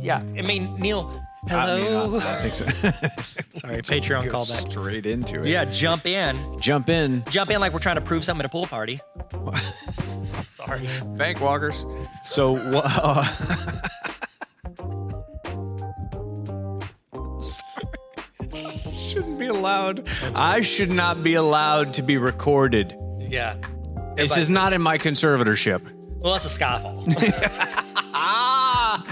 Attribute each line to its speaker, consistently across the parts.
Speaker 1: Yeah. I mean, Neil, hello.
Speaker 2: I think so.
Speaker 1: Sorry, Patreon callback.
Speaker 2: Straight into it.
Speaker 1: Yeah, jump in like we're trying to prove something at a pool party. Sorry.
Speaker 2: Bank walkers. So, shouldn't be allowed. I should not be allowed to be recorded.
Speaker 1: Yeah.
Speaker 2: This is not in my conservatorship.
Speaker 1: Well, that's a Skyfall.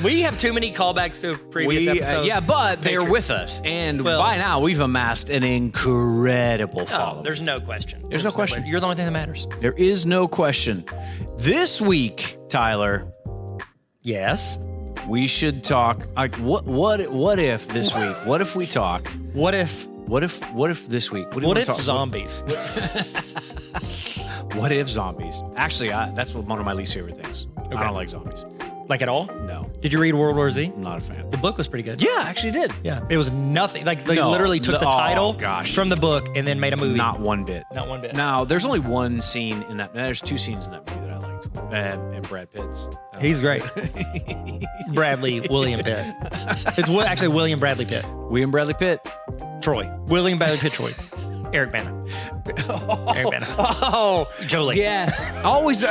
Speaker 1: We have too many callbacks to previous episodes.
Speaker 2: Yeah, but they're with us. And by now, we've amassed an incredible following.
Speaker 1: There's no question.
Speaker 2: There's no question.
Speaker 1: You're the only thing that matters.
Speaker 2: There is no question. This week, Tyler.
Speaker 1: Yes.
Speaker 2: We should talk. Like, what if this week? What if we talk?
Speaker 1: What if
Speaker 2: this week?
Speaker 1: What if zombies?
Speaker 2: What if zombies? Actually, that's one of my least favorite things. Okay. I don't like zombies.
Speaker 1: Like at all?
Speaker 2: No.
Speaker 1: Did you read World War Z?
Speaker 2: I'm not a fan.
Speaker 1: The book was pretty good.
Speaker 2: Yeah, I actually did.
Speaker 1: Yeah. It was nothing. Like they literally took the title from the book and then made a movie.
Speaker 2: Not one bit.
Speaker 1: Not one bit.
Speaker 2: Now, there's only one scene in that. There's two scenes in that movie that I liked. And Brad Pitt's.
Speaker 1: He's great. William Pitt. It's actually William Bradley Pitt.
Speaker 2: William Bradley Pitt.
Speaker 1: Troy. William Bradley Pitt Troy. Eric Bana. Eric Bana.
Speaker 2: Oh.
Speaker 1: Jolie.
Speaker 2: Yeah. Always.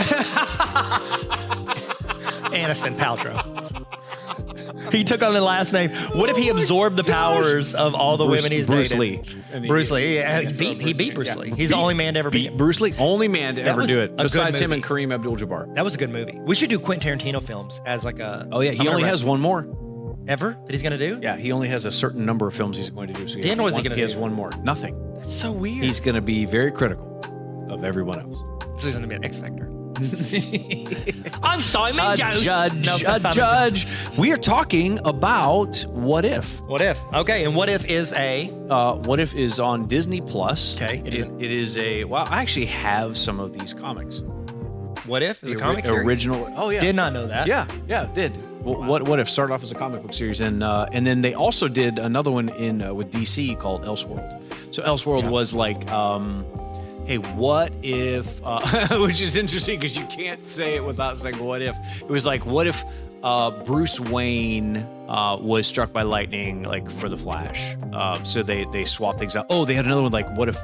Speaker 1: Aniston Paltrow. He took on the last name. What if he absorbed the powers of all the women he's dated? Bruce Lee. Yeah, he beat Bruce Lee. He's the only man to ever beat him.
Speaker 2: Bruce Lee, only man to ever do it. Besides him and Kareem Abdul-Jabbar.
Speaker 1: That was a good movie. We should do Quentin Tarantino films as like a...
Speaker 2: Oh, yeah. He only has one more.
Speaker 1: Ever? That he's going to do?
Speaker 2: Yeah, he only has a certain number of films he's going to do. So
Speaker 1: then what is he going to do?
Speaker 2: He has one more. Nothing.
Speaker 1: That's so weird.
Speaker 2: He's going to be very critical of everyone else.
Speaker 1: So he's going to be an X Factor. I'm Simon Jones.
Speaker 2: Judge. We are talking about What If.
Speaker 1: What If? Okay, and What If is
Speaker 2: What If is on Disney Plus.
Speaker 1: Okay.
Speaker 2: It is a... Well, I actually have some of these comics.
Speaker 1: What If is a comic series?
Speaker 2: Original. Oh, yeah.
Speaker 1: Did not know that.
Speaker 2: Yeah, it did. Well, What If started off as a comic book series, and then they also did another one with DC called Elseworld. So Elseworld was like... hey, what if, which is interesting because you can't say it without saying what if. It was like, what if Bruce Wayne was struck by lightning, like for the Flash? So they swapped things out. Oh, they had another one like, what if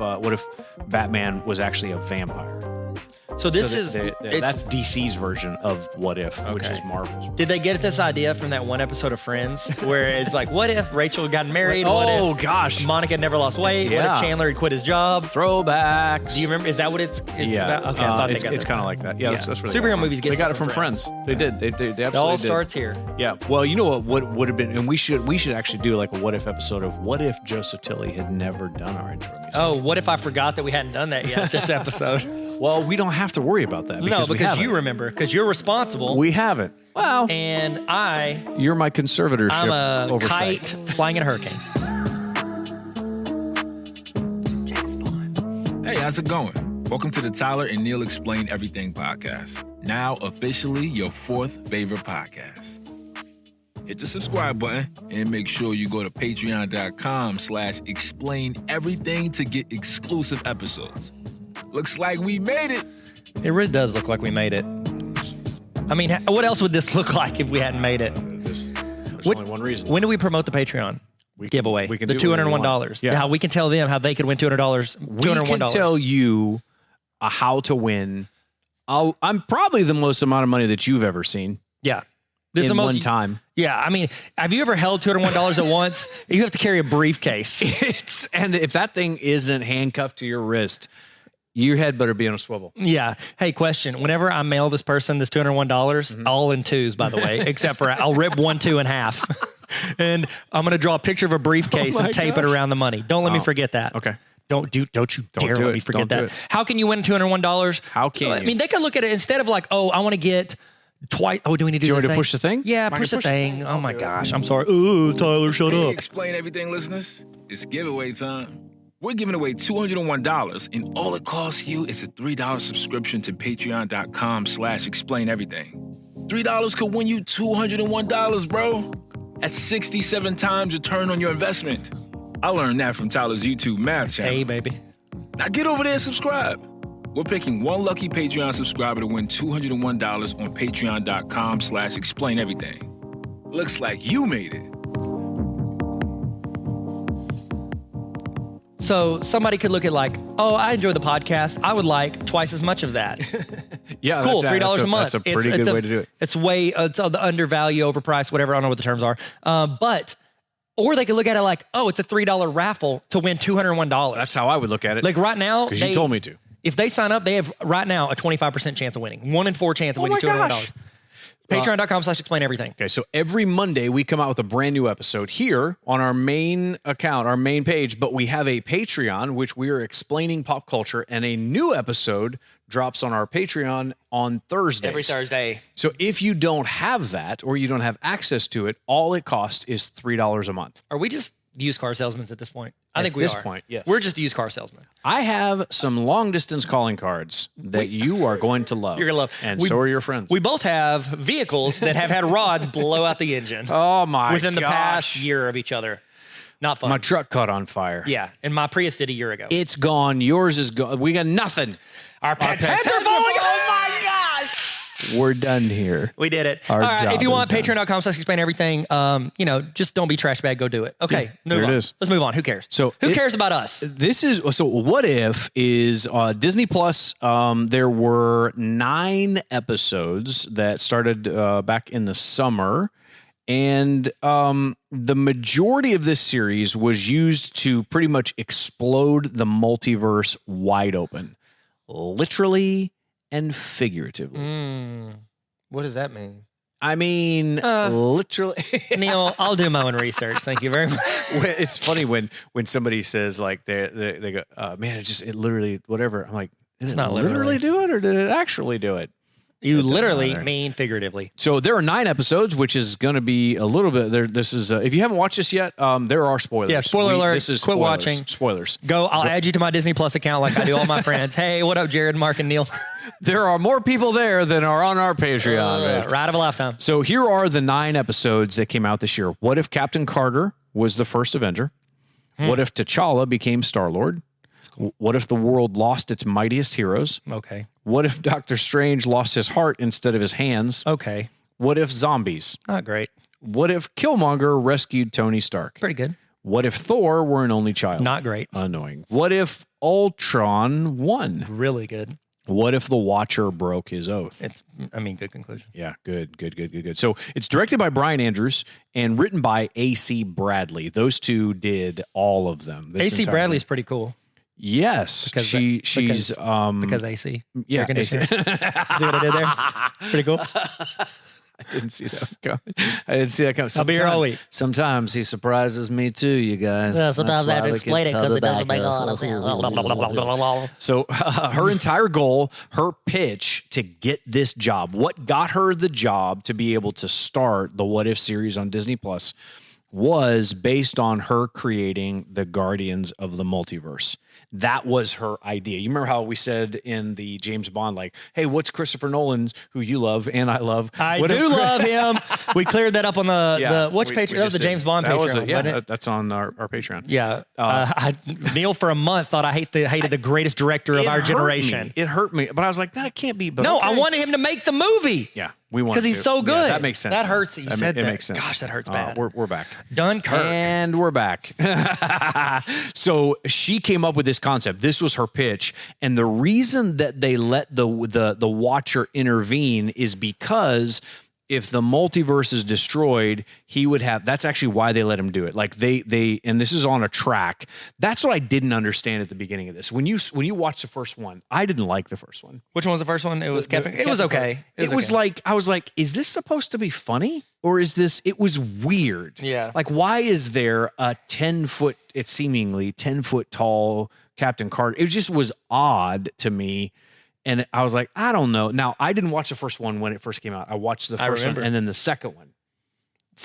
Speaker 2: Batman was actually a vampire?
Speaker 1: So that's
Speaker 2: DC's version of What If, which is Marvel's.
Speaker 1: Did they get this idea from that one episode of Friends where it's like, what if Rachel got married?
Speaker 2: Gosh.
Speaker 1: Monica never lost weight?
Speaker 2: Yeah.
Speaker 1: What if Chandler had quit his job?
Speaker 2: Throwbacks.
Speaker 1: Do you remember? Is that what it's about? Okay, I thought
Speaker 2: it's kind of like that. Yeah, that's really
Speaker 1: superhero movies get
Speaker 2: they got it from Friends. They did. They absolutely did.
Speaker 1: It all starts here.
Speaker 2: Yeah. Well, you know what would have been, and we should actually do like a What If episode of what if Joseph Tilley had never done our intro music.
Speaker 1: Oh, what if I forgot that we hadn't done that yet this episode?
Speaker 2: Well, we don't have to worry about that.
Speaker 1: Because you remember, because you're responsible.
Speaker 2: We haven't. Well,
Speaker 1: and
Speaker 2: you're my conservatorship.
Speaker 1: I'm a
Speaker 2: oversight.
Speaker 1: kite flying in a hurricane.
Speaker 3: Hey, how's it going? Welcome to the Tyler and Neil Explain Everything podcast. Now officially your fourth favorite podcast. Hit the subscribe button and make sure you go to patreon.com/explaineverything to get exclusive episodes. Looks like we made it.
Speaker 1: It really does look like we made it. I mean, what else would this look like if we hadn't made it?
Speaker 2: There's only one reason.
Speaker 1: When do we promote the Patreon giveaway?
Speaker 2: We can
Speaker 1: the
Speaker 2: do
Speaker 1: $201.
Speaker 2: Yeah.
Speaker 1: How we can tell them how they could win $200.
Speaker 2: We can tell you how to win. I'm probably the most amount of money that you've ever seen.
Speaker 1: Yeah.
Speaker 2: This in one time.
Speaker 1: Yeah, I mean, have you ever held $201 at once? You have to carry a briefcase.
Speaker 2: And if that thing isn't handcuffed to your wrist, your head better be on a swivel.
Speaker 1: Yeah. Hey, question. Whenever I mail this person this $201, all in twos, by the way, except for I'll rip 1 2 in half. And I'm going to draw a picture of a briefcase and tape it around the money. Don't let me forget that.
Speaker 2: Okay.
Speaker 1: Don't you dare let me forget that. How can you win $201?
Speaker 2: How can you?
Speaker 1: I mean, they could look at it instead of like, oh, I want to get twice. Oh, do we need to do
Speaker 2: you want
Speaker 1: the
Speaker 2: to
Speaker 1: thing?
Speaker 2: push the thing?
Speaker 1: Yeah, push the thing. Oh my gosh. I'm sorry. Ooh, Tyler, shut up.
Speaker 3: Explain Everything, listeners. It's giveaway time. We're giving away $201, and all it costs you is a $3 subscription to patreon.com/explaineverything. $3 could win you $201, bro. That's 67 times return on your investment. I learned that from Tyler's YouTube math channel.
Speaker 1: Hey, baby.
Speaker 3: Now get over there and subscribe. We're picking one lucky Patreon subscriber to win $201 on patreon.com/explaineverything. Looks like you made it.
Speaker 1: So somebody could look at like, oh, I enjoy the podcast. I would like twice as much of that.
Speaker 2: Yeah,
Speaker 1: Cool, $3 a month.
Speaker 2: That's a pretty good way to do it.
Speaker 1: It's it's the undervalue, overpriced, whatever. I don't know what the terms are. Or they could look at it like, oh, it's a $3 raffle to win $201.
Speaker 2: That's how I would look at it.
Speaker 1: Like right now,
Speaker 2: because you told me to.
Speaker 1: If they sign up, they have right now a 25% chance of winning. 1 in 4 chance of winning $201. Patreon.com/explain everything.
Speaker 2: Okay, so every Monday we come out with a brand new episode here on our main account, our main page, but we have a Patreon, which we are explaining pop culture, and a new episode drops on our Patreon on Thursdays.
Speaker 1: Every Thursday.
Speaker 2: So if you don't have that or you don't have access to it, all it costs is $3 a month.
Speaker 1: Are we just used car salesmen at this point? I think we are.
Speaker 2: At this point, yes.
Speaker 1: We're just used car salesmen.
Speaker 2: I have some long distance calling cards that you are going to love.
Speaker 1: You're going to love.
Speaker 2: And so are your friends.
Speaker 1: We both have vehicles that have had rods blow out the engine.
Speaker 2: Oh my
Speaker 1: Within the past year of each other. Not fun.
Speaker 2: My truck caught on fire.
Speaker 1: Yeah, and my Prius did a year ago.
Speaker 2: It's gone. Yours is gone. We got nothing.
Speaker 1: Our pets are falling. Oh my gosh.
Speaker 2: We're done here.
Speaker 1: We did it.
Speaker 2: Our
Speaker 1: All right.
Speaker 2: job
Speaker 1: If you want,
Speaker 2: is done.
Speaker 1: patreon.com/explain everything. Just don't be trash bag. Go do it. Okay.
Speaker 2: Yeah, there it is.
Speaker 1: Let's move on. Who cares?
Speaker 2: So
Speaker 1: who cares about us?
Speaker 2: So what if is Disney Plus? There were 9 episodes that started back in the summer. And the majority of this series was used to pretty much explode the multiverse wide open, literally and figuratively.
Speaker 1: What does that mean?
Speaker 2: I mean, literally.
Speaker 1: Neil, I'll do my own research. Thank you very much.
Speaker 2: It's funny when somebody says like they go, man, it literally whatever. I'm like, did it
Speaker 1: not
Speaker 2: literally do it or did it actually do it?
Speaker 1: You literally mean figuratively.
Speaker 2: So there are 9 episodes, which is going to be a little bit there. This is if you haven't watched this yet, there are spoilers.
Speaker 1: Yeah, spoiler alert.
Speaker 2: This is
Speaker 1: quit
Speaker 2: spoilers.
Speaker 1: watching.
Speaker 2: Spoilers.
Speaker 1: Go. I'll add you to my Disney Plus account like I do all my friends. Hey, what up, Jared, Mark, and Neil?
Speaker 2: There are more people there than are on our Patreon.
Speaker 1: Ride of a lifetime.
Speaker 2: So here are the 9 episodes that came out this year. What if Captain Carter was the first Avenger? What if T'Challa became Star-Lord? What if the world lost its mightiest heroes?
Speaker 1: Okay.
Speaker 2: What if Doctor Strange lost his heart instead of his hands?
Speaker 1: Okay.
Speaker 2: What if zombies?
Speaker 1: Not great.
Speaker 2: What if Killmonger rescued Tony Stark?
Speaker 1: Pretty good.
Speaker 2: What if Thor were an only child?
Speaker 1: Not great.
Speaker 2: Annoying. What if Ultron won?
Speaker 1: Really good.
Speaker 2: What if the Watcher broke his oath?
Speaker 1: Good conclusion.
Speaker 2: Yeah, good. So it's directed by Brian Andrews and written by A.C. Bradley. Those two did all of them.
Speaker 1: A.C. Bradley's pretty cool.
Speaker 2: Yes,
Speaker 1: because AC.
Speaker 2: Yeah,
Speaker 1: air conditioner. See what I did there? Pretty cool.
Speaker 2: I didn't see that coming.
Speaker 1: I'll be here all week.
Speaker 2: Sometimes he surprises me too, you guys.
Speaker 4: Yeah, sometimes I have to explain it because it doesn't make a lot of sense.
Speaker 2: So her entire goal, her pitch to get this job, what got her the job to be able to start the What If series on Disney Plus was based on her creating the Guardians of the Multiverse. That was her idea. You remember how we said in the James Bond, like, hey, what's Christopher Nolan's, who you love and I love?
Speaker 1: I do love him. We cleared that up on the which Patreon? That was the James Bond Patreon.
Speaker 2: Wasn't it? That's on our Patreon.
Speaker 1: Yeah. Neil for a month thought I hated the greatest director of our generation.
Speaker 2: It hurt me. But I was like, that can't be. But
Speaker 1: no,
Speaker 2: okay.
Speaker 1: I wanted him to make the movie.
Speaker 2: Yeah. We want
Speaker 1: because he's so good.
Speaker 2: Yeah, that makes sense.
Speaker 1: That hurts that you said that.
Speaker 2: It makes sense.
Speaker 1: Gosh, that hurts bad.
Speaker 2: We're back.
Speaker 1: Dunkirk.
Speaker 2: And we're back. So she came up with this concept. This was her pitch. And the reason that they let the Watcher intervene is because if the multiverse is destroyed, he would have, that's actually why they let him do it. Like they, and this is on a track. That's what I didn't understand at the beginning of this. When you watch the first one, I didn't like the first one.
Speaker 1: Which one was the first one? It was Captain. It was okay.
Speaker 2: It was like, I was like, is this supposed to be funny? Or is this, it was weird.
Speaker 1: Yeah.
Speaker 2: Like, why is there a 10-foot, it's seemingly 10-foot tall Captain Carter? It just was odd to me. And I was like, I don't know. Now, I didn't watch the first one when it first came out. I watched the first one and then the second one.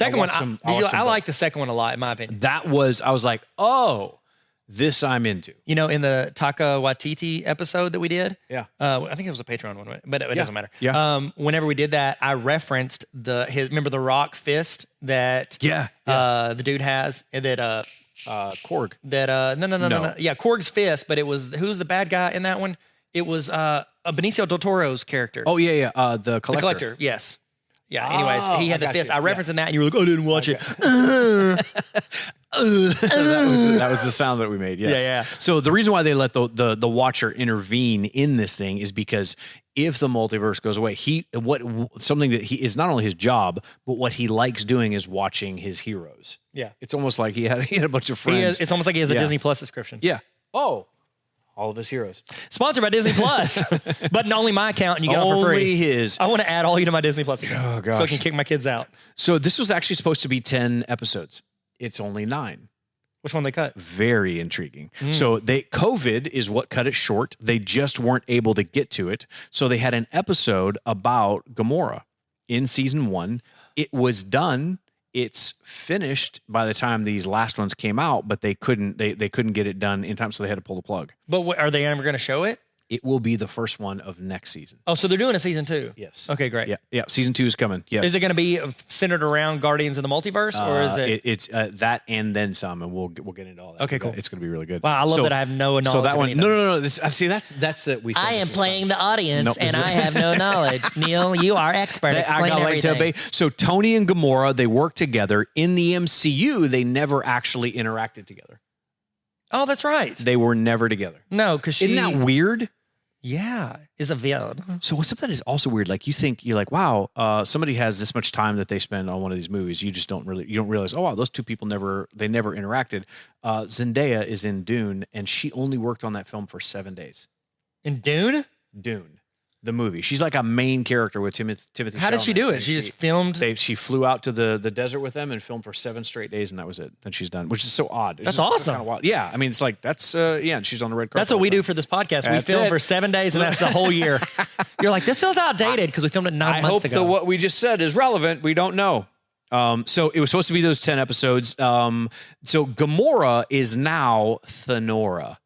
Speaker 1: I like the second one a lot, in my opinion.
Speaker 2: I was like, oh, this I'm into.
Speaker 1: You know, in the Taika Waititi episode that we did,
Speaker 2: yeah,
Speaker 1: I think it was a Patreon one, but it doesn't matter.
Speaker 2: Yeah.
Speaker 1: Whenever we did that, I referenced remember the rock fist that the dude has, and that
Speaker 2: Korg.
Speaker 1: That no. Yeah, Korg's fist, but it was who's the bad guy in that one? It was Benicio del Toro's character.
Speaker 2: Oh yeah. The Collector.
Speaker 1: Yes. Yeah. Anyways, he had the
Speaker 2: got
Speaker 1: fist.
Speaker 2: you.
Speaker 1: I referenced in that, and you were like, "I didn't watch it."
Speaker 2: That was the sound that we made. Yes.
Speaker 1: Yeah.
Speaker 2: So the reason why they let the Watcher intervene in this thing is because if the multiverse goes away, something that he is not only his job, but what he likes doing is watching his heroes.
Speaker 1: Yeah.
Speaker 2: It's almost like he had a bunch of friends.
Speaker 1: It's almost like he has a Disney Plus subscription.
Speaker 2: Yeah. Oh, all of his heroes.
Speaker 1: Sponsored by Disney Plus, but not only my account, and you get it for free.
Speaker 2: Only his.
Speaker 1: I want to add all you to my Disney Plus account,
Speaker 2: Oh, gosh.
Speaker 1: so I can kick my kids out.
Speaker 2: So this was actually supposed to be 10 episodes. It's only 9.
Speaker 1: Which one they cut?
Speaker 2: Very intriguing. So COVID is what cut it short. They just weren't able to get to it. So they had an episode about Gamora in season 1. It was done. It's finished by the time these last ones came out, but they couldn't get it done in time, so they had to pull the plug.
Speaker 1: But are they ever going to show it?
Speaker 2: It will be the first one of next season.
Speaker 1: Oh, so they're doing a season 2?
Speaker 2: Yes.
Speaker 1: Okay, great.
Speaker 2: Yeah. Season 2 is coming. Yes.
Speaker 1: Is it going to be centered around Guardians of the Multiverse, or is it?
Speaker 2: It's that and then some, and we'll get into all that.
Speaker 1: Okay, cool.
Speaker 2: It's going to be really good.
Speaker 1: Wow, I love that I have no knowledge.
Speaker 2: So that
Speaker 1: of
Speaker 2: one,
Speaker 1: any of them.
Speaker 2: no. That's that we.
Speaker 4: I am playing the audience,
Speaker 2: Nope,
Speaker 4: and I have no knowledge. Neil, you are expert. Explain everything.
Speaker 2: So Tony and Gamora, they work together. In the MCU, they never actually interacted together.
Speaker 1: Oh, that's right.
Speaker 2: They were never together.
Speaker 1: No, because
Speaker 2: Isn't that weird?
Speaker 1: Yeah, is a weird.
Speaker 2: So what's something that is also weird? Like you're like, wow, somebody has this much time that they spend on one of these movies. You don't realize, oh wow, those two people never interacted. Zendaya is in Dune, and she only worked on that film for 7 days.
Speaker 1: In Dune?
Speaker 2: Dune, the movie. She's like a main character with Timothy.
Speaker 1: How did she do it? She just filmed.
Speaker 2: She flew out to the desert with them and filmed for 7 straight days, and that was it. And she's done, which is so odd.
Speaker 1: That's awesome.
Speaker 2: Kind of wild. Yeah, I mean, it's like that's and she's on the red carpet.
Speaker 1: That's what we do for this podcast. We film for 7 days, and that's the whole year. You're like, this feels outdated because we filmed it 9 months ago.
Speaker 2: I hope that what we just said is relevant. We don't know. So it was supposed to be those 10 episodes. So Gamora is now Thanora.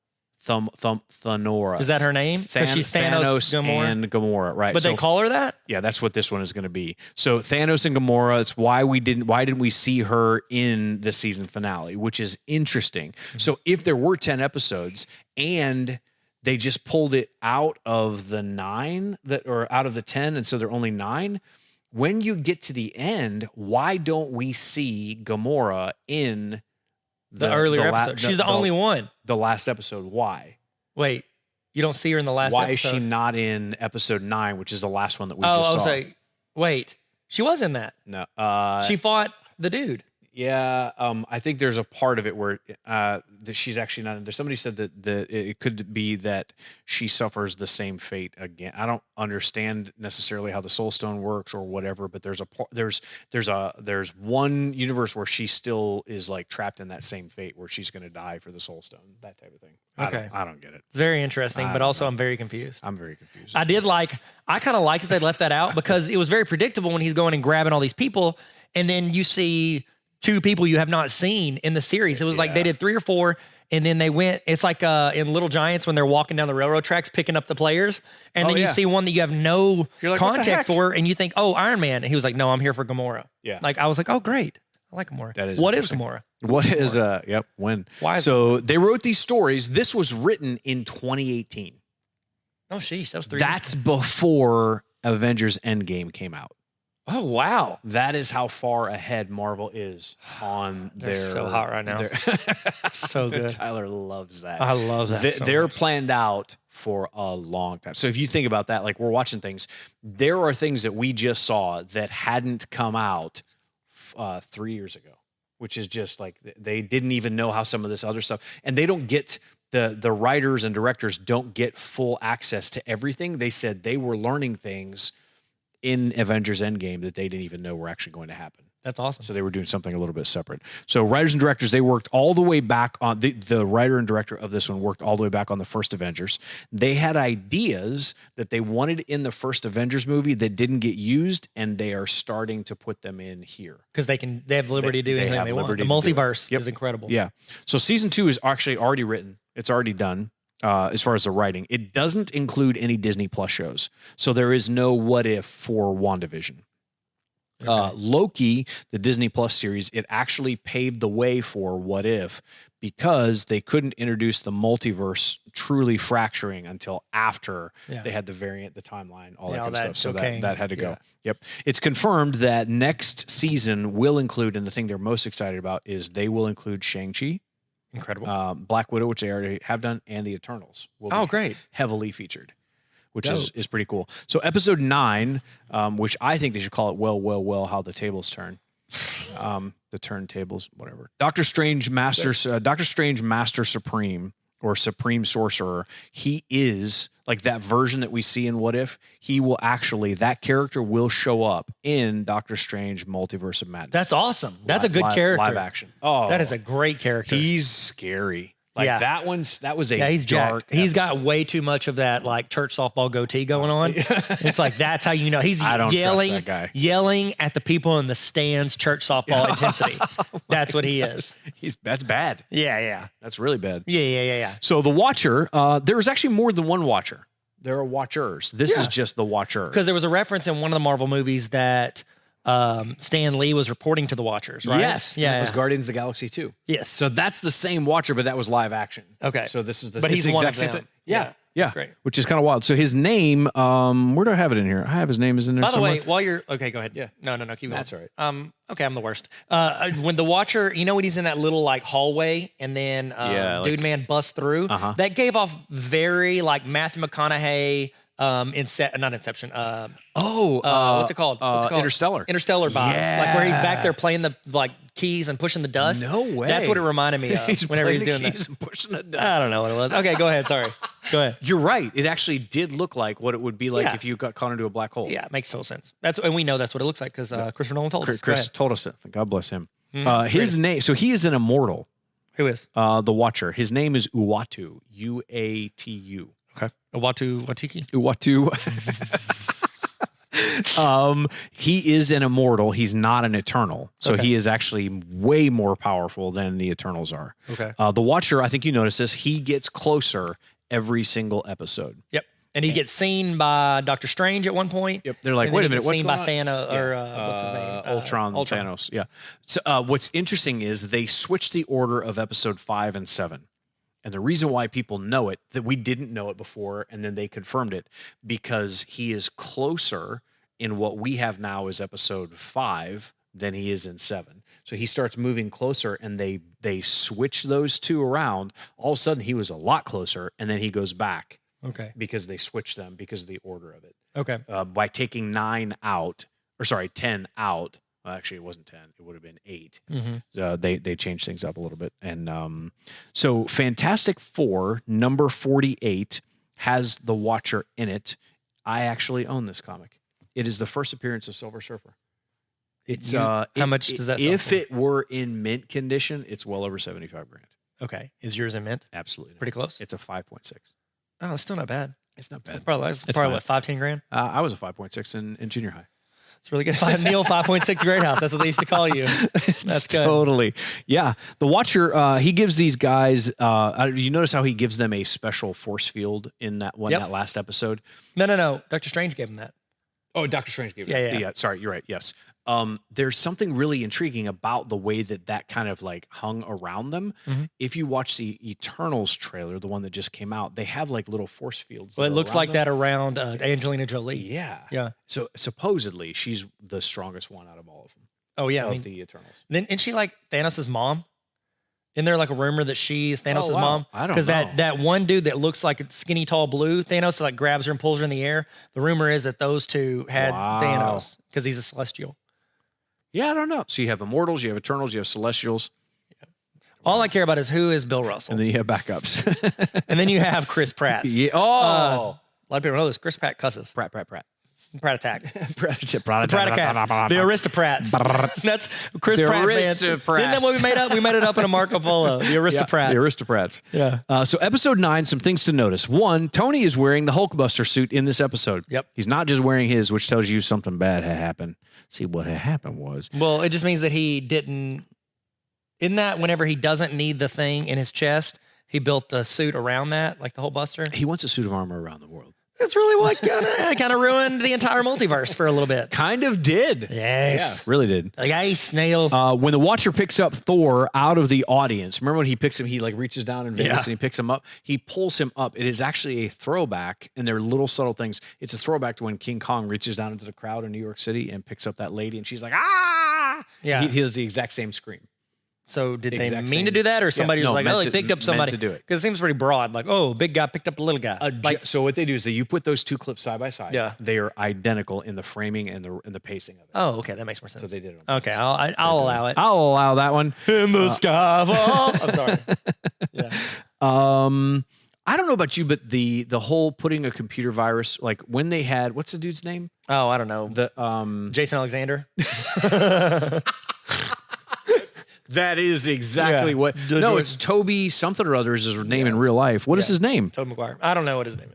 Speaker 2: Thanora.
Speaker 1: Is that her name? Because she's Thanos Gamora?
Speaker 2: and Gamora, right?
Speaker 1: But they call her that?
Speaker 2: Yeah, that's what this one is going to be. So Thanos and Gamora. It's why didn't we see her in the season finale, which is interesting. Mm-hmm. So if there were 10 episodes and they just pulled it out of the 9 or out of the 10, and so they're only 9. When you get to the end, why don't we see Gamora in
Speaker 1: the earlier episode? She's the only one.
Speaker 2: The last episode. Why?
Speaker 1: Wait, you don't see her in the last episode?
Speaker 2: Why is she not in episode 9, which is the last one that we just saw?
Speaker 1: Sorry. Wait, she was in that.
Speaker 2: No.
Speaker 1: She fought the dude.
Speaker 2: Yeah, I think there's a part of it where that she's actually not. There's somebody said that it could be that she suffers the same fate again. I don't understand necessarily how the Soul Stone works or whatever, but there's one universe where she still is like trapped in that same fate where she's going to die for the Soul Stone, that type of thing.
Speaker 1: Okay,
Speaker 2: I don't get it.
Speaker 1: It's very interesting, but also I'm very confused.
Speaker 2: I'm very confused.
Speaker 1: I kind of like that they left that out because it was very predictable when he's going and grabbing all these people, and then you see 2 people you have not seen in the series. It was like they did 3 or 4, and then they went. It's like in Little Giants when they're walking down the railroad tracks picking up the players, and then you see one that you have no context for, and you think, oh, Iron Man. And he was like, no, I'm here for Gamora.
Speaker 2: Yeah.
Speaker 1: Like I was like, oh, great. I like Gamora. What is Gamora?
Speaker 2: What is when?
Speaker 1: Why?
Speaker 2: So they wrote these stories. This was written in 2018.
Speaker 1: Oh, sheesh, that was 3 years.
Speaker 2: That's before Avengers Endgame came out.
Speaker 1: Oh, wow.
Speaker 2: That is how far ahead Marvel is on
Speaker 1: They're so hot right now. So good.
Speaker 2: Tyler loves that.
Speaker 1: I love that.
Speaker 2: They're planned out for a long time. So if you think about that, like we're watching things, there are things that we just saw that hadn't come out 3 years ago, which is just like they didn't even know how some of this other stuff, and they don't get the writers and directors don't get full access to everything. They said they were learning things in Avengers Endgame that they didn't even know were actually going to happen.
Speaker 1: That's awesome.
Speaker 2: So they were doing something a little bit separate. So writers and directors, they worked all the way back on the writer and director of this one worked all the way back on the first Avengers. They had ideas that they wanted in the first Avengers movie that didn't get used, and they are starting to put them in here.
Speaker 1: Because they have liberty to do anything they want. The multiverse is incredible.
Speaker 2: Yeah. So season 2 is actually already written. It's already done. As far as the writing, it doesn't include any Disney Plus shows. So there is no what if for WandaVision. Loki, the Disney Plus series, it actually paved the way for What If, because they couldn't introduce the multiverse truly fracturing until after they had the variant, the timeline, all that kind of stuff. So that had to go. Yep. It's confirmed that next season will include, and the thing they're most excited about is they will include Shang-Chi.
Speaker 1: Incredible.
Speaker 2: Black Widow, which they already have done, and the Eternals will be
Speaker 1: great.
Speaker 2: heavily featured, which is pretty cool. So episode 9, which I think they should call it well, how the tables turn. The turntables, whatever. Doctor Strange Master Supreme, or Supreme Sorcerer. He is like that version that we see in What If. He will actually, that character will show up in Doctor Strange Multiverse of Madness.
Speaker 1: That's awesome. That's a good character.
Speaker 2: Live action. Oh,
Speaker 1: that is a great character.
Speaker 2: He's scary. Like that was a
Speaker 1: he's
Speaker 2: dark
Speaker 1: He's got way too much of that like church softball goatee going on. It's like, that's how you know he's yelling,
Speaker 2: trust that guy.
Speaker 1: Yelling at the people in the stands, church softball intensity. That's what he is.
Speaker 2: That's bad.
Speaker 1: Yeah.
Speaker 2: That's really bad.
Speaker 1: Yeah.
Speaker 2: So the Watcher, there is actually more than one Watcher. There are Watchers. This is just the Watcher.
Speaker 1: Because there was a reference in one of the Marvel movies that Stan Lee was reporting to the Watchers, right?
Speaker 2: Yes. Yeah. It was Guardians of the Galaxy 2.
Speaker 1: Yes.
Speaker 2: So that's the same Watcher, but that was live action.
Speaker 1: Okay.
Speaker 2: So this is the
Speaker 1: But he's one of
Speaker 2: same
Speaker 1: them.
Speaker 2: thing. Yeah.
Speaker 1: That's great.
Speaker 2: Which is kind of wild. So his name, where do I have it in here? I have his name is in there
Speaker 1: By the
Speaker 2: somewhere.
Speaker 1: way, while you're okay, go ahead.
Speaker 2: Yeah.
Speaker 1: No, keep going.
Speaker 2: That's all right.
Speaker 1: Okay, I'm the worst. When the Watcher, you know when he's in that little like hallway and then Dude Man busts through, that gave off very like Matthew McConaughey not Inception. What's it called?
Speaker 2: Interstellar.
Speaker 1: Interstellar vibes. Like where he's back there playing the like keys and pushing the dust.
Speaker 2: No way.
Speaker 1: That's what it reminded me of whenever he's doing that.
Speaker 2: And pushing the dust.
Speaker 1: I don't know what it was. Okay, go ahead. Sorry. Go ahead.
Speaker 2: You're right. It actually did look like what it would be like if you got caught into a black hole.
Speaker 1: Yeah, it makes total sense. And we know that's what it looks like because Christopher Nolan told us.
Speaker 2: Chris told us it. God bless him. His name. So he is an immortal.
Speaker 1: Who is?
Speaker 2: The Watcher. His name is Uatu. Uatu.
Speaker 1: Okay. Watiki.
Speaker 2: Uatu. He is an immortal. He's not an eternal. So he is actually way more powerful than the Eternals are.
Speaker 1: Okay.
Speaker 2: The Watcher, I think you noticed this, he gets closer every single episode.
Speaker 1: Yep. And he gets seen by Doctor Strange at one point.
Speaker 2: Yep. They're like, wait a minute, what's
Speaker 1: seen
Speaker 2: going
Speaker 1: by
Speaker 2: on?
Speaker 1: Thanos or what's his name?
Speaker 2: Ultron. Thanos. Yeah. So what's interesting is they switched the order of episode 5 and 7. And the reason why people know it, that we didn't know it before, and then they confirmed it, because he is closer in what we have now as episode 5 than he is in 7. So he starts moving closer, and they switch those two around. All of a sudden, he was a lot closer, and then he goes back.
Speaker 1: Okay.
Speaker 2: Because they switched them because of the order of it.
Speaker 1: Okay.
Speaker 2: By taking 10 out. Well, actually, it wasn't 10. It would have been 8. So they changed things up a little bit. And so Fantastic Four, number 48, has the Watcher in it. I actually own this comic. It is the first appearance of Silver Surfer. It's
Speaker 1: how much does that sell
Speaker 2: if
Speaker 1: for?
Speaker 2: it were in mint condition, it's well over $75,000.
Speaker 1: Okay. Is yours in mint?
Speaker 2: Absolutely.
Speaker 1: Pretty close?
Speaker 2: It's a 5.6.
Speaker 1: Oh, it's still not bad.
Speaker 2: It's not bad.
Speaker 1: Probably what, 5-10 grand?
Speaker 2: I was a 5.6 in junior high.
Speaker 1: It's really good. Neil 5.6 Great House. That's what they used to call you. That's good.
Speaker 2: Totally. Yeah. The Watcher, he gives these guys, you notice how he gives them a special force field in that last episode?
Speaker 1: No. Doctor Strange gave him that.
Speaker 2: Oh, Doctor Strange gave
Speaker 1: it. Yeah.
Speaker 2: Sorry, you're right. Yes. There's something really intriguing about the way that kind of like hung around them. If you watch the Eternals trailer, the one that just came out, they have like little force fields.
Speaker 1: Well, it looks like that around Angelina Jolie.
Speaker 2: Yeah. So supposedly she's the strongest one out of all of them.
Speaker 1: Oh yeah,
Speaker 2: of the Eternals.
Speaker 1: Then isn't she like Thanos' mom? Isn't there like a rumor that she's Thanos' mom?
Speaker 2: I don't know.
Speaker 1: Because that one dude that looks like a skinny, tall blue, Thanos like grabs her and pulls her in the air. The rumor is that those two had Thanos because he's a Celestial.
Speaker 2: Yeah, I don't know. So you have Immortals, you have Eternals, you have Celestials.
Speaker 1: All I care about is who is Bill Russell.
Speaker 2: And then you have backups.
Speaker 1: And then you have Chris Pratt.
Speaker 2: Yeah.
Speaker 1: A lot of people know this. Chris Pratt cusses.
Speaker 2: Pratt.
Speaker 1: Pratt Attack.
Speaker 2: Pratt.
Speaker 1: The Aristocrats. That's Chris Pratt. Isn't that what we made up? We made it up in a Marco Polo. The Aristocrats.
Speaker 2: The Aristocrats.
Speaker 1: Yeah.
Speaker 2: So episode 9, some things to notice. 1, Tony is wearing the Hulkbuster suit in this episode.
Speaker 1: Yep.
Speaker 2: He's not just wearing his, which tells you something bad had happened. See, what had happened was.
Speaker 1: Well, it just means that he didn't. Isn't that whenever he doesn't need the thing in his chest, he built the suit around that, like the Hulkbuster?
Speaker 2: He wants a suit of armor around the world.
Speaker 1: That's really what kind of ruined the entire multiverse for a little bit.
Speaker 2: Kind of did.
Speaker 1: Yes.
Speaker 2: Yeah, really did.
Speaker 1: Yes, Neil.
Speaker 2: When the Watcher picks up Thor out of the audience, remember when he picks him, he like reaches down in Vegas and he picks him up. He pulls him up. It is actually a throwback, and they're little subtle things. It's a throwback to when King Kong reaches down into the crowd in New York City and picks up that lady, and she's like, ah!
Speaker 1: Yeah.
Speaker 2: He does the exact same scream.
Speaker 1: So did they
Speaker 2: Exact
Speaker 1: mean
Speaker 2: same.
Speaker 1: to do that, or somebody
Speaker 2: Yeah, no,
Speaker 1: was like,
Speaker 2: meant
Speaker 1: oh, he
Speaker 2: to-
Speaker 1: picked up somebody?
Speaker 2: meant to do it.
Speaker 1: Because it seems pretty broad. Like, oh, big guy picked up a little guy.
Speaker 2: So what they do is that you put those two clips side by side.
Speaker 1: Yeah.
Speaker 2: They are identical in the framing and the pacing of it.
Speaker 1: Oh, okay. That makes more sense.
Speaker 2: So they did it. on
Speaker 1: Okay, I'll allow it.
Speaker 2: I'll allow that one.
Speaker 1: In the sky. I'm sorry. Yeah.
Speaker 2: I don't know about you, but the whole putting a computer virus, like when they had, what's the dude's name?
Speaker 1: Oh, I don't know.
Speaker 2: The
Speaker 1: Jason Alexander.
Speaker 2: That is exactly
Speaker 1: Yeah.
Speaker 2: what. No, it's Toby something or other is his name in real life. What is his name?
Speaker 1: Tobey Maguire. I don't know what his name is,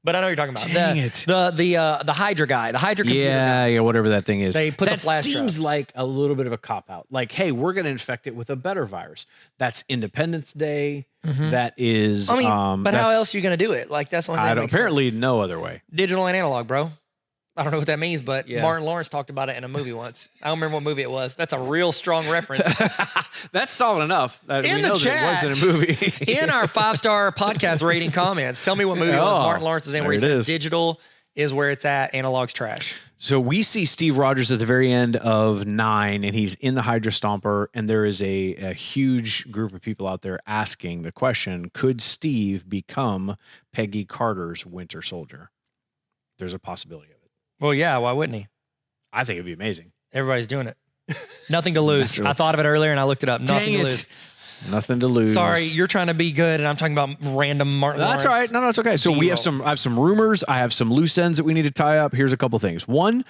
Speaker 1: but I know what you're talking about.
Speaker 2: Dang it.
Speaker 1: The Hydra guy, the Hydra computer guy.
Speaker 2: Yeah, whatever that thing is.
Speaker 1: They put the
Speaker 2: that
Speaker 1: flash
Speaker 2: seems
Speaker 1: drive.
Speaker 2: like a little bit of a cop out. Like, hey, we're going to infect it with a better virus. That's Independence Day. That is.
Speaker 1: I mean, but how
Speaker 2: that's-
Speaker 1: else are you going to do it? Like that's one thing.
Speaker 2: I
Speaker 1: that
Speaker 2: don't,
Speaker 1: makes sense.
Speaker 2: apparently, no other way.
Speaker 1: Digital and analog, bro. I don't know what that means, but
Speaker 2: Yeah.
Speaker 1: Martin Lawrence talked about it in a movie once. I don't remember what movie it was. That's a real strong reference.
Speaker 2: That's solid enough. That
Speaker 1: In
Speaker 2: we
Speaker 1: the
Speaker 2: know that
Speaker 1: chat.
Speaker 2: it was in a movie.
Speaker 1: In our 5-star podcast rating comments, tell me what movie it was
Speaker 2: Oh,
Speaker 1: Martin Lawrence was in where he
Speaker 2: there it
Speaker 1: says
Speaker 2: is.
Speaker 1: digital is where it's at, analog's trash.
Speaker 2: So we see Steve Rogers at the very end of 9, and he's in the Hydra Stomper, and there is a huge group of people out there asking the question, could Steve become Peggy Carter's Winter Soldier? There's a possibility of it.
Speaker 1: Well, yeah, why wouldn't he?
Speaker 2: I think it'd be amazing.
Speaker 1: Everybody's doing it. Nothing to lose.
Speaker 2: Naturally.
Speaker 1: I thought of it earlier and I looked it up. Nothing
Speaker 2: Dang
Speaker 1: to
Speaker 2: it.
Speaker 1: lose.
Speaker 2: Nothing to lose.
Speaker 1: Sorry, you're trying to be good and I'm talking about random Martin
Speaker 2: That's
Speaker 1: Lawrence.
Speaker 2: all right. No, it's okay. So I have some rumors. I have some loose ends that we need to tie up. Here's a couple things. One,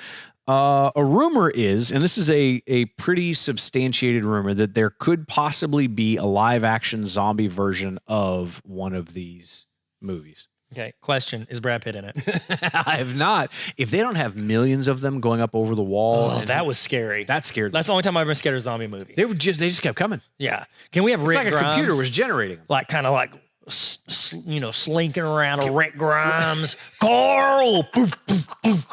Speaker 2: a rumor is, and this is a pretty substantiated rumor, that there could possibly be a live action zombie version of one of these movies.
Speaker 1: Okay, question. Is Brad Pitt in it?
Speaker 2: I have not. If they don't have millions of them going up over the wall,
Speaker 1: Oh,
Speaker 2: and
Speaker 1: that was scary.
Speaker 2: that scared me.
Speaker 1: That's the only time I've been scared of a zombie movie.
Speaker 2: They just kept coming.
Speaker 1: Yeah. Can we have
Speaker 2: It's
Speaker 1: Rick
Speaker 2: like a
Speaker 1: Grimes?
Speaker 2: computer was generating them.
Speaker 1: like kind of like slinking around a Rick Grimes. Carl, poof, poof, poof.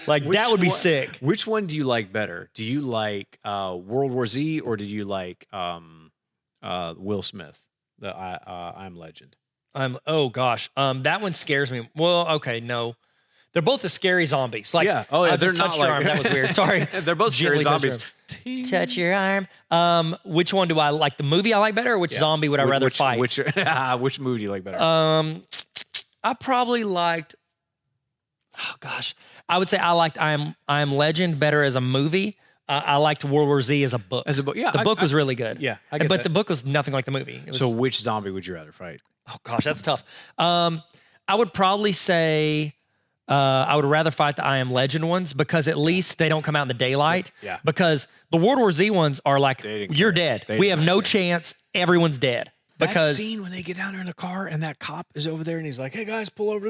Speaker 1: Like that would be sick.
Speaker 2: Which one do you like better? Do you like World War Z or do you like Will Smith? The I'm Legend.
Speaker 1: Oh gosh, that one scares me. Well, okay, no, they're both the scary zombies. Like,
Speaker 2: Yeah. Oh, yeah,
Speaker 1: I
Speaker 2: they're
Speaker 1: just
Speaker 2: not
Speaker 1: touched your
Speaker 2: like-
Speaker 1: arm. That was weird. Sorry.
Speaker 2: They're both scary
Speaker 1: Gently touch your
Speaker 2: zombies.
Speaker 1: Touch your arm. Which one do I like? The movie I like better, or which zombie would I rather fight?
Speaker 2: Which movie do you like better?
Speaker 1: I probably liked. Oh gosh, I would say I liked I Am Legend better as a movie. I liked World War Z as a book.
Speaker 2: As a book, yeah.
Speaker 1: The book was really good.
Speaker 2: Yeah, I get
Speaker 1: but
Speaker 2: that.
Speaker 1: the book was nothing like the movie. It was,
Speaker 2: So which zombie would you rather fight?
Speaker 1: oh gosh, that's tough. I would probably say I would rather fight the I Am Legend ones because at least they don't come out in the daylight.
Speaker 2: Yeah.
Speaker 1: Because the World War Z ones are like,
Speaker 2: They didn't
Speaker 1: you're
Speaker 2: care.
Speaker 1: dead.
Speaker 2: They
Speaker 1: We
Speaker 2: didn't
Speaker 1: have no
Speaker 2: care.
Speaker 1: chance. Everyone's dead.
Speaker 2: That
Speaker 1: Because
Speaker 2: scene when they get down there in the car and that cop is over there and he's like, "Hey guys, pull over!"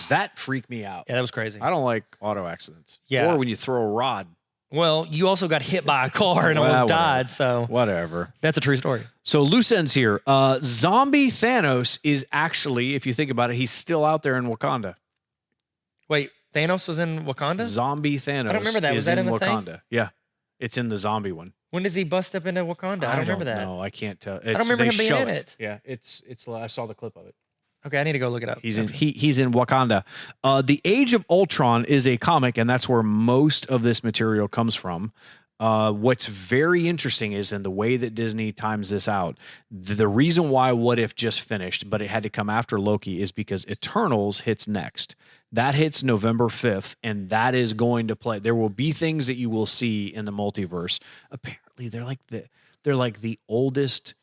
Speaker 2: That freaked me out.
Speaker 1: yeah, that was crazy.
Speaker 2: I don't like auto accidents.
Speaker 1: Yeah.
Speaker 2: Or when you throw a rod.
Speaker 1: Well, you also got hit by a car and
Speaker 2: Well,
Speaker 1: almost
Speaker 2: whatever.
Speaker 1: died. So
Speaker 2: Whatever.
Speaker 1: that's a true story.
Speaker 2: So loose ends here. Zombie Thanos is actually, if you think about it, he's still out there in Wakanda.
Speaker 1: Wait, Thanos was in Wakanda?
Speaker 2: Zombie Thanos.
Speaker 1: I don't remember that. Was
Speaker 2: is
Speaker 1: that in the
Speaker 2: Wakanda?
Speaker 1: thing?
Speaker 2: Yeah, it's in the zombie one.
Speaker 1: When does he bust up into Wakanda? I don't remember that.
Speaker 2: No, I can't tell.
Speaker 1: don't remember him being in it.
Speaker 2: Yeah, it's. I saw the clip of it.
Speaker 1: Okay, I need to go look it up.
Speaker 2: He's in Wakanda. The Age of Ultron is a comic, and that's where most of this material comes from. What's very interesting is in the way that Disney times this out. The reason why What If just finished, but it had to come after Loki, is because Eternals hits next. That hits November 5th, and that is going to play. There will be things that you will see in the multiverse. Apparently, they're like the oldest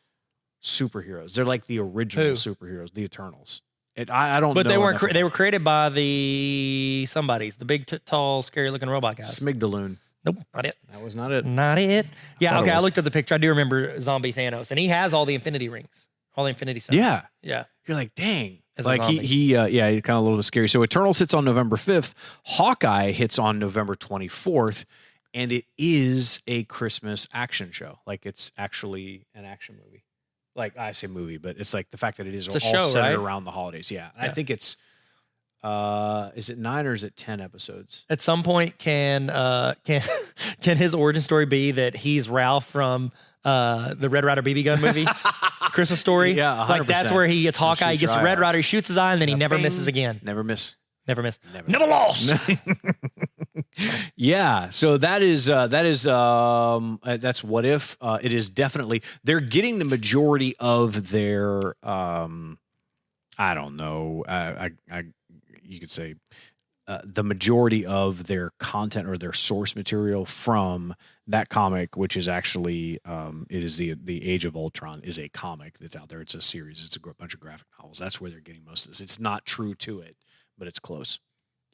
Speaker 2: superheroes. They're like the original
Speaker 1: Who?
Speaker 2: superheroes, the Eternals. I don't know.
Speaker 1: But they weren't.
Speaker 2: enough
Speaker 1: They were
Speaker 2: about
Speaker 1: created by the somebodies, the big, tall, scary-looking robot guys.
Speaker 2: Smigdaloon.
Speaker 1: Nope, not it.
Speaker 2: That was not it.
Speaker 1: Not it. Yeah,
Speaker 2: thought it
Speaker 1: okay. I
Speaker 2: was.
Speaker 1: looked at the picture. I do remember Zombie Thanos, and he has all the Infinity Rings, all the Infinity stuff.
Speaker 2: Yeah.
Speaker 1: yeah.
Speaker 2: You're like, dang.
Speaker 1: As a
Speaker 2: Like
Speaker 1: zombie.
Speaker 2: he's kind of a little bit scary. So Eternals hits on November 5th. Hawkeye hits on November 24th. And it is a Christmas action show. Like it's actually an action movie. Like I say movie, but it's like the fact that it is
Speaker 1: It's a
Speaker 2: all
Speaker 1: show,
Speaker 2: centered
Speaker 1: right?
Speaker 2: around the holidays. Yeah. And I
Speaker 1: Yeah.
Speaker 2: think it's Is it 9 or is it 10 episodes?
Speaker 1: At some point, can his origin story be that he's Ralph from the Red Ryder BB gun movie, Christmas Story?
Speaker 2: Yeah, 100%.
Speaker 1: Like that's where he gets Hawkeye, he gets the Red Ryder, he shoots his eye, and then he never misses again.
Speaker 2: Never miss.
Speaker 1: Never miss. Never lost.
Speaker 2: Yeah. So that's What If. It is definitely, they're getting the majority of their, I don't know, you could say the majority of their content or their source material from that comic, which is actually, it is the Age of Ultron is a comic that's out there. It's a series. It's a bunch of graphic novels. That's where they're getting most of this. It's not true to it, but it's close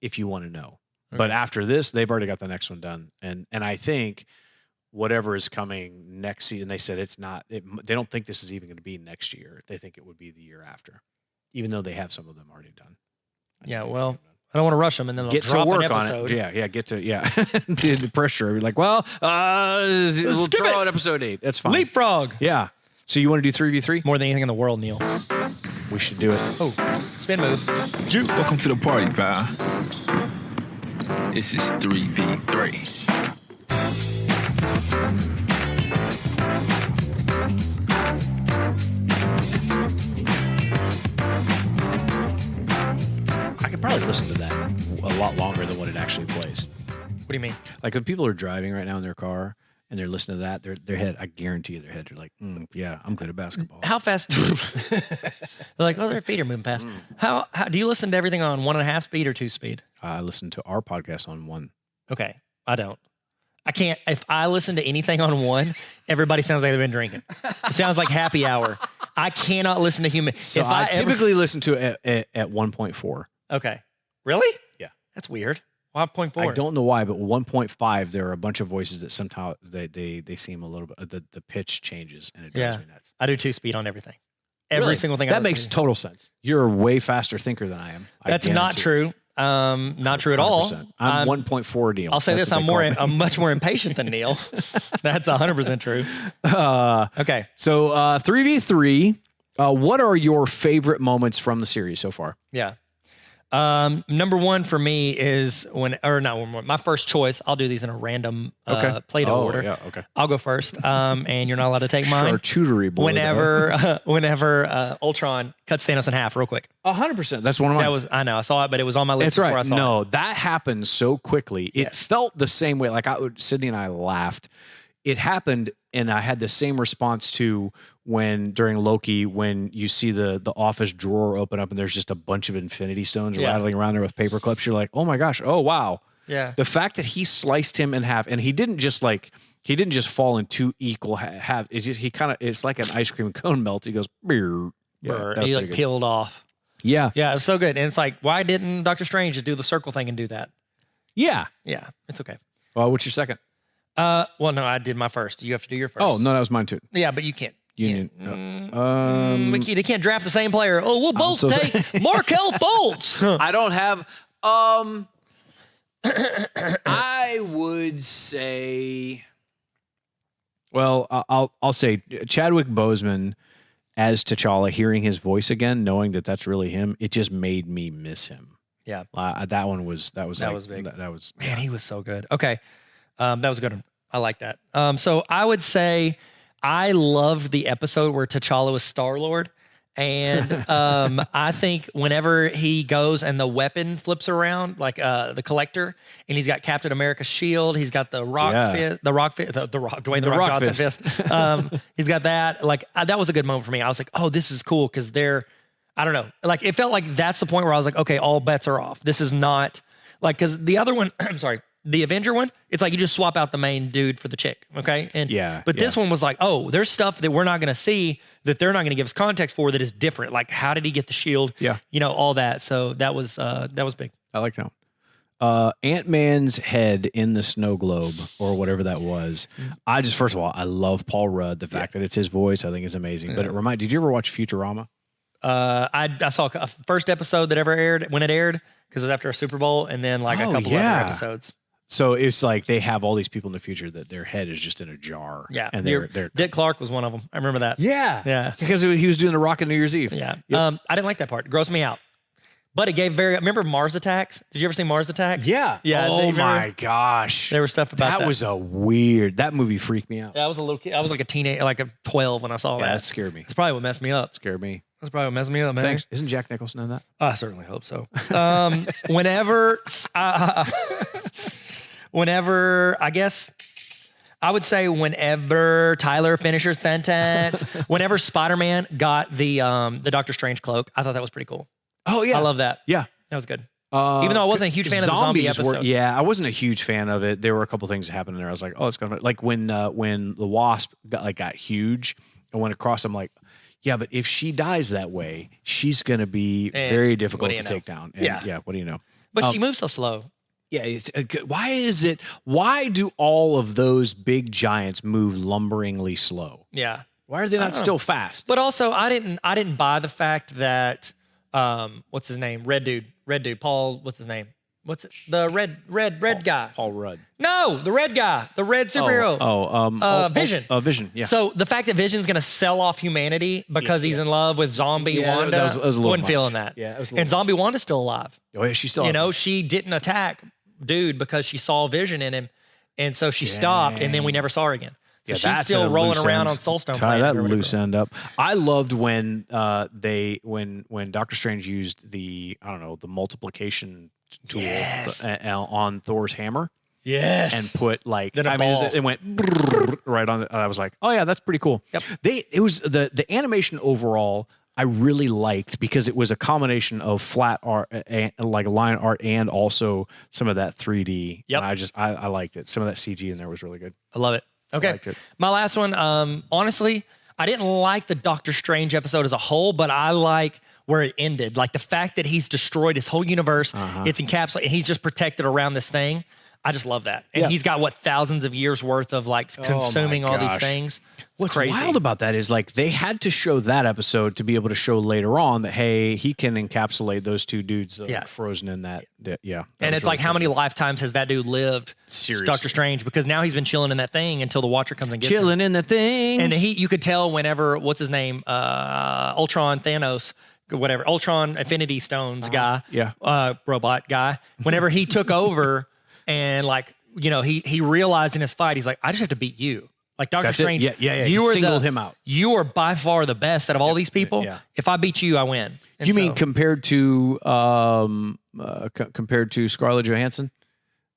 Speaker 2: if you want to know. Okay. But after this, they've already got the next one done. And I think whatever is coming next season, they said they don't think this is even going to be next year. They think it would be the year after, even though they have some of them already done.
Speaker 1: Yeah, well, I don't want to rush them, and then they'll
Speaker 2: get
Speaker 1: drop
Speaker 2: to work
Speaker 1: an episode.
Speaker 2: on it. Yeah, the pressure. You're like, well, we'll throw out episode 8. That's fine.
Speaker 1: Leapfrog.
Speaker 2: Yeah. So you want to do 3v3?
Speaker 1: More than anything in the world, Neil.
Speaker 2: We should do it.
Speaker 1: Oh, spin move.
Speaker 3: Welcome to the party, pal. This is 3v3.
Speaker 2: I could probably listen to that a lot longer than what it actually plays.
Speaker 1: What do you mean?
Speaker 2: Like when people are driving right now in their car and they're listening to that, their head, I guarantee you their head, they're like, yeah, I'm good at basketball.
Speaker 1: How fast? They're like, oh, their feet are moving fast. How do you listen to everything on 1.5 speed or 2 speed?
Speaker 2: I listen to our podcast on 1.
Speaker 1: Okay, I don't. I can't. If I listen to anything on 1, everybody sounds like they've been drinking. It sounds like happy hour. I cannot listen to human.
Speaker 2: So I typically listen to it at 1.4.
Speaker 1: Okay. Really?
Speaker 2: Yeah.
Speaker 1: That's weird. 1.4.
Speaker 2: I don't know why, but 1.5, there are a bunch of voices that somehow they seem a little bit, the pitch changes and it drives me nuts.
Speaker 1: I do 2 speed on everything. Every single thing.
Speaker 2: That makes total sense. You're a way faster thinker than I am.
Speaker 1: That's not true. Not true at all.
Speaker 2: 100%. I'm 1.4 Neil.
Speaker 1: I'll say this: I'm much more impatient than Neil. That's 100% true. Okay.
Speaker 2: So 3v3. What are your favorite moments from the series so far?
Speaker 1: Yeah. Number 1 for me is my first choice. I'll do these in a random Play-Doh order.
Speaker 2: Yeah, okay.
Speaker 1: I'll go first. And you're not allowed to take mine.
Speaker 2: Charcuterie board.
Speaker 1: Whenever Ultron cuts Thanos in half real quick.
Speaker 2: 100%. That's one of mine.
Speaker 1: I know. I saw it, but it was on my list
Speaker 2: before
Speaker 1: I saw it.
Speaker 2: No, that happened so quickly. It felt the same way. Like Sydney and I laughed. It happened, and I had the same response to during Loki, when you see the office drawer open up and there's just a bunch of Infinity Stones rattling around there with paper clips. You're like, oh my gosh, oh wow.
Speaker 1: Yeah.
Speaker 2: The fact that he sliced him in half, and he didn't just fall in 2 equal halves. It's like an ice cream cone melt. He goes, beer.
Speaker 1: Yeah, and he peeled off.
Speaker 2: Yeah.
Speaker 1: Yeah, it was so good. And it's like, why didn't Doctor Strange just do the circle thing and do that?
Speaker 2: Yeah.
Speaker 1: Yeah, it's okay.
Speaker 2: Well, what's your second?
Speaker 1: Well, no, I did my first. You have to do your first.
Speaker 2: Oh, no, that was mine too.
Speaker 1: Yeah, but you can't.
Speaker 2: They
Speaker 1: can't draft the same player. Oh, we'll both take Markelle Fultz.
Speaker 2: I don't have. I would say. Well, I'll say Chadwick Boseman as T'Challa. Hearing his voice again, knowing that that's really him, it just made me miss him.
Speaker 1: Yeah,
Speaker 2: that was
Speaker 1: big.
Speaker 2: That was
Speaker 1: man, he was so good. Okay, that was a good one. I like that. So I would say I loved the episode where T'Challa was Star-Lord. And I think whenever he goes and the weapon flips around, like the Collector, and he's got Captain America's shield, he's got the Rock fist, Dwayne the Rock Johnson fist. He's got that. Like that was a good moment for me. I was like, oh, this is cool because I don't know. Like it felt like that's the point where I was like, okay, all bets are off. This is not like because the other one. I'm sorry. The Avenger one, it's like you just swap out the main dude for the chick, okay? But this one was like, oh, there's stuff that we're not going to see that they're not going to give us context for that is different. Like, how did he get the shield?
Speaker 2: Yeah,
Speaker 1: all that. So that was big.
Speaker 2: I like that one. Ant-Man's head in the snow globe or whatever that was. First of all, I love Paul Rudd. The fact that it's his voice, I think is amazing. But did you ever watch Futurama?
Speaker 1: I saw a first episode that ever aired when it aired because it was after a Super Bowl, and then like a couple other episodes.
Speaker 2: So it's like they have all these people in the future that their head is just in a jar.
Speaker 1: Yeah.
Speaker 2: And
Speaker 1: Dick Clark was one of them. I remember that.
Speaker 2: Yeah.
Speaker 1: Yeah.
Speaker 2: Because he was doing the Rock on New Year's Eve.
Speaker 1: Yeah. Yep. I didn't like that part. It grossed me out. But it gave remember Mars Attacks? Did you ever see Mars Attacks?
Speaker 2: Yeah.
Speaker 1: Yeah.
Speaker 2: Oh my gosh.
Speaker 1: There was stuff about that.
Speaker 2: That was that movie freaked me out.
Speaker 1: I was a little kid. I was like a teenager, like a 12 when I saw that.
Speaker 2: That scared me.
Speaker 1: That's probably what messed me up.
Speaker 2: Scared me.
Speaker 1: That's probably what messed me up, man.
Speaker 2: Thanks. Isn't Jack Nicholson in that?
Speaker 1: I certainly hope so. Whenever, I guess, I would say whenever Tyler finishes sentence, whenever Spider-Man got the Doctor Strange cloak, I thought that was pretty cool.
Speaker 2: Oh, yeah.
Speaker 1: I love that.
Speaker 2: Yeah.
Speaker 1: That was good. Even though I wasn't a huge fan of the zombie episode.
Speaker 2: I wasn't a huge fan of it. There were a couple things that happened there. I was like, oh, it's kind of like when the Wasp got huge and went across, I'm like, yeah, but if she dies that way, she's going to be very difficult to take down. And what do you know?
Speaker 1: But she moves so slow.
Speaker 2: Yeah, why do all of those big giants move lumberingly slow?
Speaker 1: Yeah.
Speaker 2: Why are they not still fast?
Speaker 1: But also, I didn't buy the fact that what's his name? Red dude, Paul, what's his name? What's it? The red guy.
Speaker 2: Paul Rudd.
Speaker 1: No, the red guy, the red superhero. Vision.
Speaker 2: Vision. Yeah.
Speaker 1: So the fact that Vision's going to sell off humanity because he's in love with Zombie Wanda,
Speaker 2: that was a
Speaker 1: wasn't feeling that.
Speaker 2: Yeah, it was
Speaker 1: and Zombie Wanda's still alive.
Speaker 2: Oh yeah, she's still alive.
Speaker 1: She didn't attack dude because she saw Vision in him, and so she stopped, and then we never saw her again. So she's still rolling around on Soulstone.
Speaker 2: Tie that loose end up. I loved when when Doctor Strange used the multiplication tool on Thor's hammer.
Speaker 1: Yes.
Speaker 2: And put it went right on it. I was like, oh yeah, that's pretty cool.
Speaker 1: Yep.
Speaker 2: It was the animation overall I really liked because it was a combination of flat art, like line art, and also some of that 3D.
Speaker 1: Yep.
Speaker 2: And I liked it. Some of that CG in there was really good.
Speaker 1: I love it. Okay. My last one, honestly, I didn't like the Doctor Strange episode as a whole, but I like where it ended. Like the fact that he's destroyed his whole universe, it's encapsulated, and he's just protected around this thing. I just love that. And he's got thousands of years worth of consuming all these things.
Speaker 2: What's
Speaker 1: crazy.
Speaker 2: Wild about that is they had to show that episode to be able to show later on that, hey, he can encapsulate those two dudes frozen in that. Yeah.
Speaker 1: And it's like, how many lifetimes has that dude lived?
Speaker 2: Seriously.
Speaker 1: Doctor Strange, because now he's been chilling in that thing until the Watcher comes and gets him.
Speaker 2: Chilling in the thing.
Speaker 1: And you could tell whenever, what's his name? Ultron Thanos, whatever. Ultron Infinity Stones guy.
Speaker 2: Yeah.
Speaker 1: Robot guy. Whenever he took over and he realized in his fight, he's like, I just have to beat you. Like Doctor Strange,
Speaker 2: you singled him out.
Speaker 1: You are by far the best out of all these people.
Speaker 2: Yeah.
Speaker 1: If I beat you, I win. And
Speaker 2: you mean compared to Scarlett Johansson,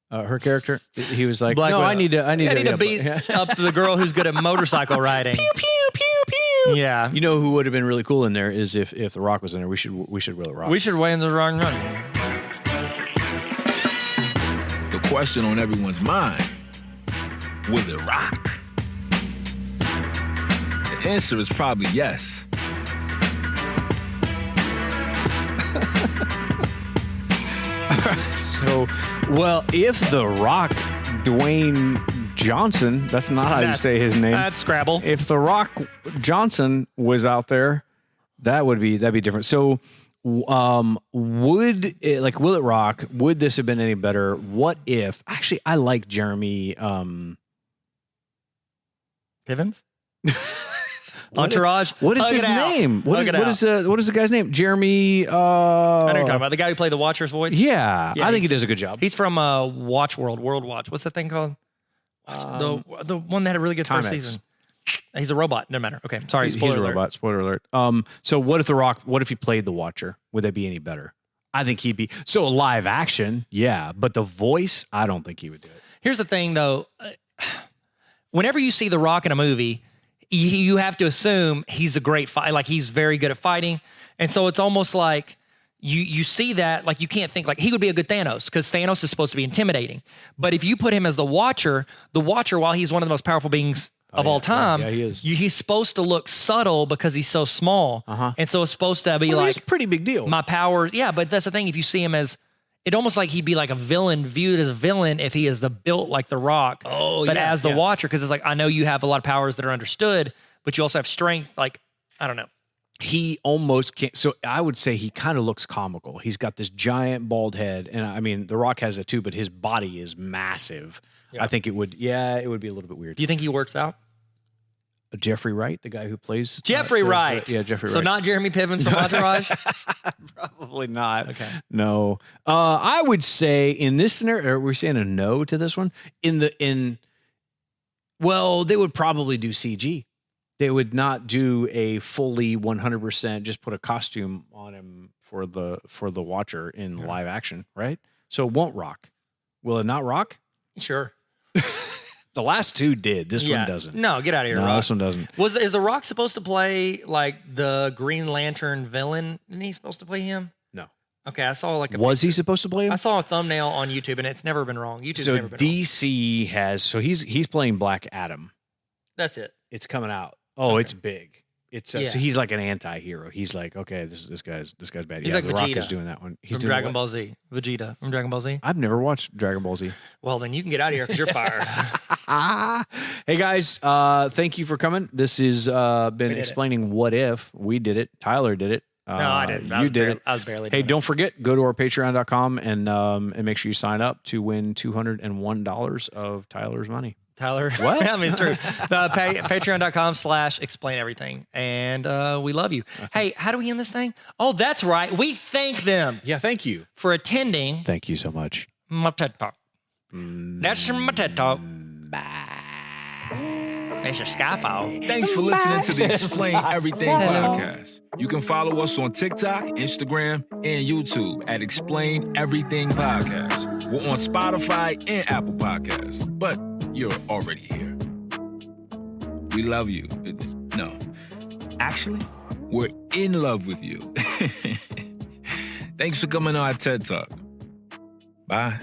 Speaker 2: her character? He was like, I need to
Speaker 1: beat up the girl who's good at motorcycle riding.
Speaker 2: Pew pew pew pew.
Speaker 1: Yeah.
Speaker 2: You know who would have been really cool in there is if The Rock was in there. We should Will It Rock.
Speaker 1: We should win the wrong run.
Speaker 3: The question on everyone's mind: will it rock? The answer is probably yes.
Speaker 2: So, if The Rock, Dwayne Johnson, that's not how you say his name.
Speaker 1: That's Scrabble.
Speaker 2: If The Rock Johnson was out there, that'd be different. So, would it, Will It Rock? Would this have been any better? What if? Actually, I like Jeremy
Speaker 1: Pivens. Entourage.
Speaker 2: What is his name? What is the guy's name? Jeremy.
Speaker 1: I know what you're talking about. The guy who played the Watcher's voice.
Speaker 2: Yeah, I think he does a good job.
Speaker 1: He's from Watch World Watch. What's that thing called? The one that had a really good first season. He's a robot. No matter. Okay, sorry.
Speaker 2: He's a robot. Spoiler alert. So what if The Rock? What if he played the Watcher? Would that be any better? I think he'd be. So live action, yeah, but the voice, I don't think he would do it.
Speaker 1: Here's the thing, though. Whenever you see The Rock in a movie, you have to assume he's a great fighter. Like he's very good at fighting, and so it's almost like you see that. Like you can't think like he would be a good Thanos because Thanos is supposed to be intimidating. But if you put him as the Watcher, while he's one of the most powerful beings of all time,
Speaker 2: he is.
Speaker 1: He's supposed to look subtle because he's so small, and so it's supposed to be
Speaker 2: it's a pretty big deal.
Speaker 1: My powers, yeah. But that's the thing. If you see him as it almost like he'd be like a villain, viewed as a villain if he is built like The Rock. But as the Watcher, because it's like, I know you have a lot of powers that are understood, but you also have strength. Like, I don't know.
Speaker 2: He almost can't. So I would say he kind of looks comical. He's got this giant bald head. And I mean, The Rock has it too, but his body is massive. Yeah. I think it would be a little bit weird.
Speaker 1: Do you think he works out?
Speaker 2: Jeffrey Wright, the guy who plays
Speaker 1: Jeffrey Wright.
Speaker 2: Jeffrey Wright.
Speaker 1: So not Jeremy Pivens from Entourage?
Speaker 2: Probably not.
Speaker 1: Okay.
Speaker 2: No. I would say in this scenario, are we saying a no to this one? Well, they would probably do CG. They would not do a fully 100%, just put a costume on him for the watcher in live action, right? So it won't rock. Will it not rock?
Speaker 1: Sure.
Speaker 2: The last two did. This one doesn't.
Speaker 1: No, get out of here,
Speaker 2: No,
Speaker 1: Rock.
Speaker 2: this one doesn't.
Speaker 1: Is The Rock supposed to play like the Green Lantern villain? Isn't he supposed to play him?
Speaker 2: No.
Speaker 1: Okay, I saw like
Speaker 2: Was he supposed to play him?
Speaker 1: I saw a thumbnail on YouTube, and it's never been wrong. YouTube's
Speaker 2: So
Speaker 1: never been wrong.
Speaker 2: DC has. So he's playing Black Adam.
Speaker 1: That's it.
Speaker 2: It's coming out. Oh,
Speaker 1: Okay.
Speaker 2: it's big. It's
Speaker 1: Yeah.
Speaker 2: so he's like an anti-hero. He's like, okay, this guy's bad.
Speaker 1: He's like
Speaker 2: The Rock
Speaker 1: Vegeta
Speaker 2: is doing that one. He's
Speaker 1: From
Speaker 2: doing
Speaker 1: Dragon
Speaker 2: what?
Speaker 1: Ball Z. Vegeta from Dragon Ball Z.
Speaker 2: I've never watched Dragon Ball Z.
Speaker 1: Well, then you can get out of here because you're fired.
Speaker 2: Hey guys, thank you for coming. This has been
Speaker 1: did it.
Speaker 2: explaining what if. We did it. Tyler did it.
Speaker 1: No, I didn't.
Speaker 2: You did it.
Speaker 1: I was barely
Speaker 2: Hey,
Speaker 1: doing
Speaker 2: don't forget, go to our patreon.com and make sure you sign up to win $201 of Tyler's money.
Speaker 1: Tyler.
Speaker 2: What?
Speaker 1: I mean, it's true. Patreon.com/explain everything. And we love you. Hey, how do we end this thing? Oh, that's right. We thank them
Speaker 2: Yeah, thank you.
Speaker 1: for attending
Speaker 2: Thank you so much.
Speaker 1: my TED Talk. That's my TED Talk. It's a Skyfall.
Speaker 3: Thanks for listening to the Explain Everything podcast. You can follow us on TikTok, Instagram, and YouTube at Explain Everything Podcast. We're on Spotify and Apple Podcasts, but you're already here. We love you. No, actually, we're in love with you. Thanks for coming on our TED Talk. Bye.